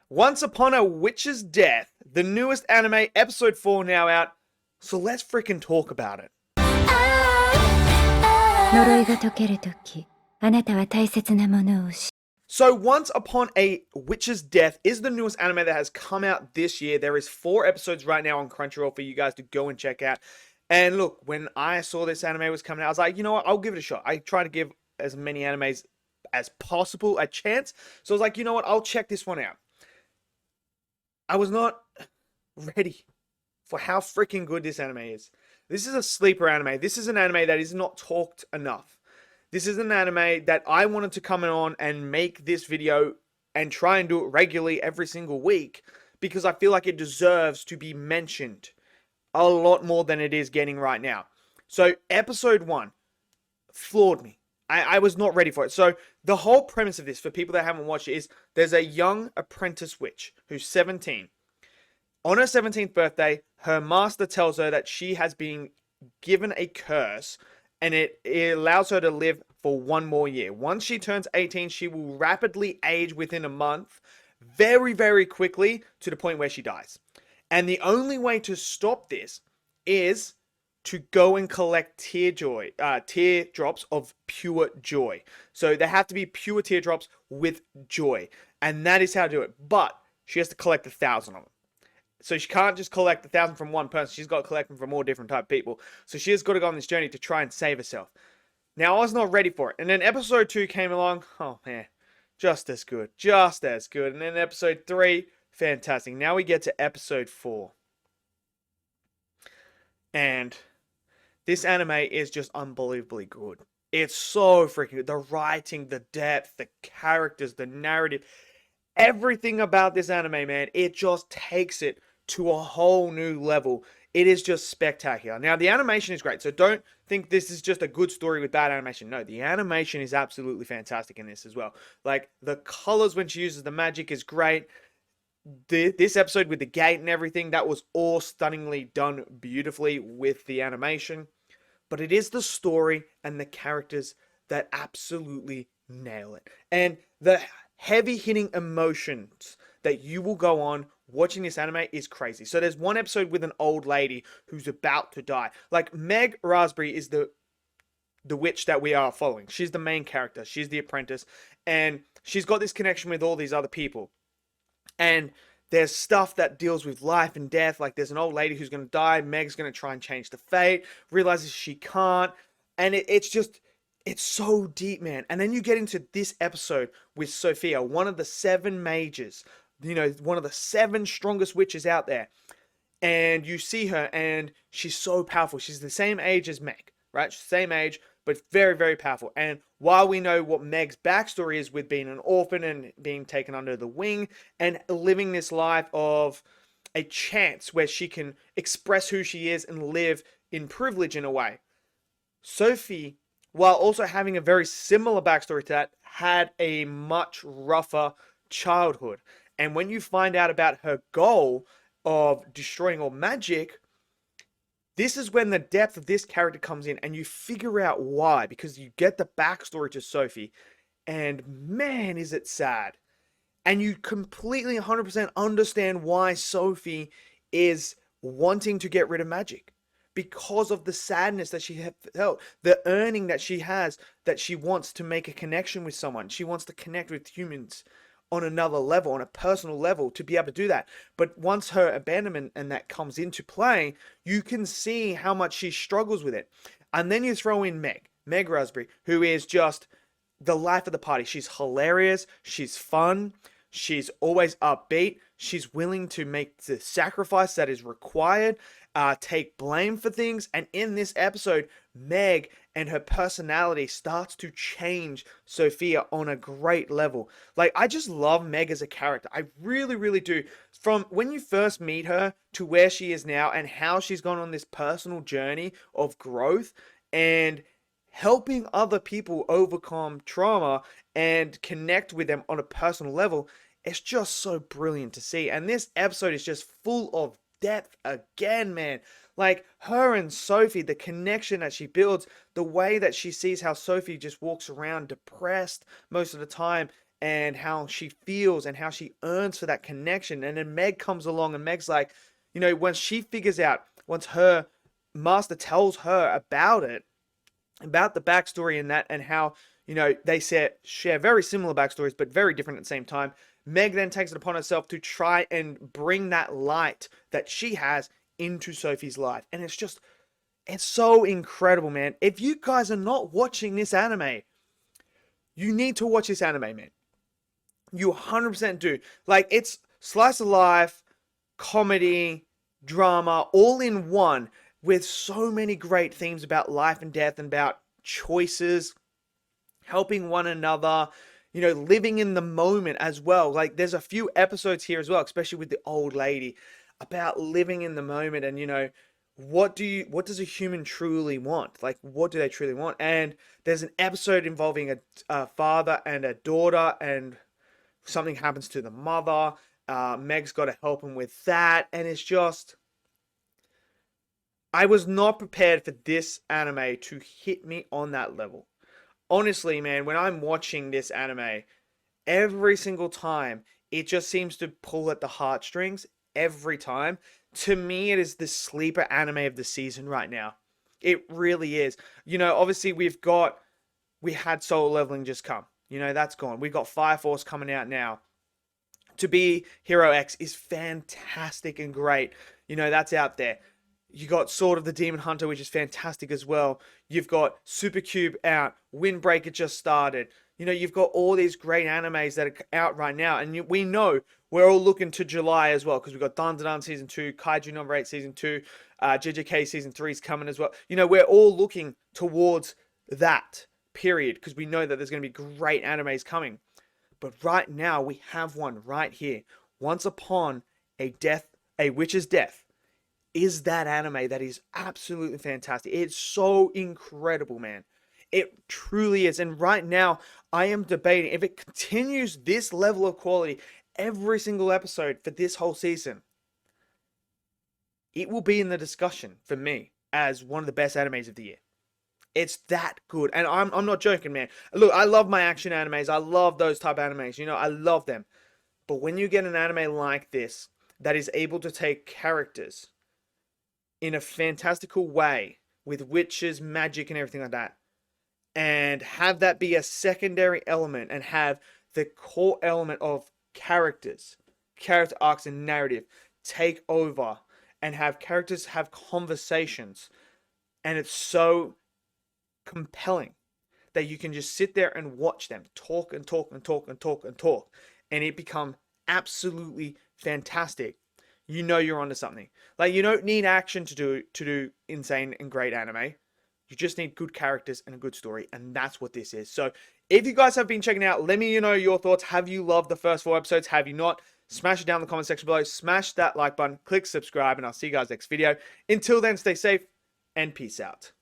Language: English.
Once Upon a Witch's Death, the newest anime, episode 4 now out. So let's freaking talk about it. 呪いが解けるとき、あなたは大切なものを知る。 So Once Upon a Witch's Death is the newest anime that has come out this year. There is 4 episodes right now on Crunchyroll for you guys to go and check out. And look, when I saw this anime was coming out, I was like, you know what, I'll give it a shot. I try to give as many animes as possible a chance. So I was like, you know what, I'll check this one out. I was not ready for how freaking good this anime is. This is a sleeper anime. This is an anime that is not talked enough. This is an anime that I wanted to come on and make this video and try and do it regularly every single week because I feel like it deserves to be mentioned a lot more than it is getting right now. So episode 1 floored me. I was not ready for it. So the whole premise of this, for people that haven't watched it, is there's a young apprentice witch who's 17. On her 17th birthday, her master tells her that she has been given a curse and it allows her to live for 1 more year. Once she turns 18, she will rapidly age within a month, very, very quickly, to the point where she dies. And the only way to stop this is to go and collect teardrops of pure joy. So they have to be pure teardrops with joy. And that is how to do it. But she has to collect 1,000 of them. So she can't just collect 1,000 from one person. She's got to collect them from all different type of people. So she has got to go on this journey to try and save herself. Now, I was not ready for it. And then episode 2 came along. Oh, man. Just as good. Just as good. And then episode 3, fantastic. Now we get to episode 4. And this anime is just unbelievably good. It's so freaking good. The writing, the depth, the characters, the narrative. Everything about this anime, man, it just takes it to a whole new level. It is just spectacular. Now, the animation is great, so don't think this is just a good story with bad animation. No, the animation is absolutely fantastic in this as well. Like, the colors when she uses the magic is great. This episode with the gate and everything, that was all stunningly done beautifully with the animation. But it is the story and the characters that absolutely nail it. And the heavy-hitting emotions that you will go on watching this anime is crazy. So there's one episode with an old lady who's about to die. Like, Meg Raspberry is the witch that we are following. She's the main character. She's the apprentice. And she's got this connection with all these other people. And there's stuff that deals with life and death. Like, there's an old lady who's going to die. Meg's going to try and change the fate. Realizes she can't. And it's so deep, man. And then you get into this episode with Sophia, one of the 7 mages. You know, one of the 7 strongest witches out there. And you see her, and she's so powerful. She's the same age as Meg, right? Same age, but very, very powerful. And while we know what Meg's backstory is with being an orphan and being taken under the wing and living this life of a chance where she can express who she is and live in privilege in a way, Sophie, while also having a very similar backstory to that, had a much rougher childhood. And when you find out about her goal of destroying all magic, this is when the depth of this character comes in and you figure out why, because you get the backstory to Sophie, and man, is it sad. And you completely 100% understand why Sophie is wanting to get rid of magic. Because of the sadness that she felt, the yearning that she has, that she wants to make a connection with someone. She wants to connect with humans on another level, on a personal level, to be able to do that. But once her abandonment and that comes into play, you can see how much she struggles with it. And then you throw in Meg Raspberry, who is just the life of the party. She's hilarious, she's fun, she's always upbeat, she's willing to make the sacrifice that is required, take blame for things. And in this episode, Meg and her personality starts to change Sophia on a great level. Like, I just love Meg as a character. I really, really do. From when you first meet her to where she is now and how she's gone on this personal journey of growth and helping other people overcome trauma and connect with them on a personal level, it's just so brilliant to see. And this episode is just full of depth again, man. Like, her and Sophie, the connection that she builds, the way that she sees how Sophie just walks around depressed most of the time, and how she feels and how she earns for that connection. And then Meg comes along, and Meg's like, you know, when she figures out, once her master tells her about it, about the backstory and that, and how, you know, they share very similar backstories, but very different at the same time. Meg then takes it upon herself to try and bring that light that she has into Sophie's life. And it's so incredible, man. If you guys are not watching this anime, you need to watch this anime, man. You 100% do. Like, it's slice of life, comedy, drama, all in one, with so many great themes about life and death and about choices, helping one another, you know, living in the moment as well. Like, there's a few episodes here as well, especially with the old lady, about living in the moment. And, you know, what does a human truly want? Like, what do they truly want? And there's an episode involving a father and a daughter, and something happens to the mother. Meg's got to help him with that. And it's just, I was not prepared for this anime to hit me on that level. Honestly, man, when I'm watching this anime, every single time, it just seems to pull at the heartstrings every time. To me, it is the sleeper anime of the season right now. It really is. You know, obviously we had Solo Leveling just come. You know, that's gone. We've got Fire Force coming out now. To Be Hero X is fantastic and great. You know, that's out there. You got Sword of the Demon Hunter, which is fantastic as well. You've got Supercube out. Windbreaker just started. You know, you've got all these great animes that are out right now. And we know we're all looking to July as well, because we've got Dan Dan Season 2, Kaiju number 8 Season 2, JJK Season 3 is coming as well. You know, we're all looking towards that period, because we know that there's going to be great animes coming. But right now, we have one right here. Once Upon a Witch's Death is that anime that is absolutely fantastic. It's so incredible, man. It truly is. And right now, I am debating if it continues this level of quality every single episode for this whole season, it will be in the discussion for me as one of the best animes of the year. It's that good. And I'm not joking, man. Look, I love my action animes. I love those type of animes. You know, I love them. But when you get an anime like this that is able to take characters in a fantastical way with witches, magic, and everything like that, and have that be a secondary element, and have the core element of characters, character arcs, and narrative take over, and have characters have conversations, and it's so compelling that you can just sit there and watch them talk and talk and talk and talk and talk, and it become absolutely fantastic. You know you're onto something. Like, you don't need action to do insane and great anime. You just need good characters and a good story, and that's what this is. So, if you guys have been checking it out, let me know your thoughts. Have you loved the first 4 episodes? Have you not? Smash it down in the comment section below. Smash that like button. Click subscribe, and I'll see you guys next video. Until then, stay safe, and peace out.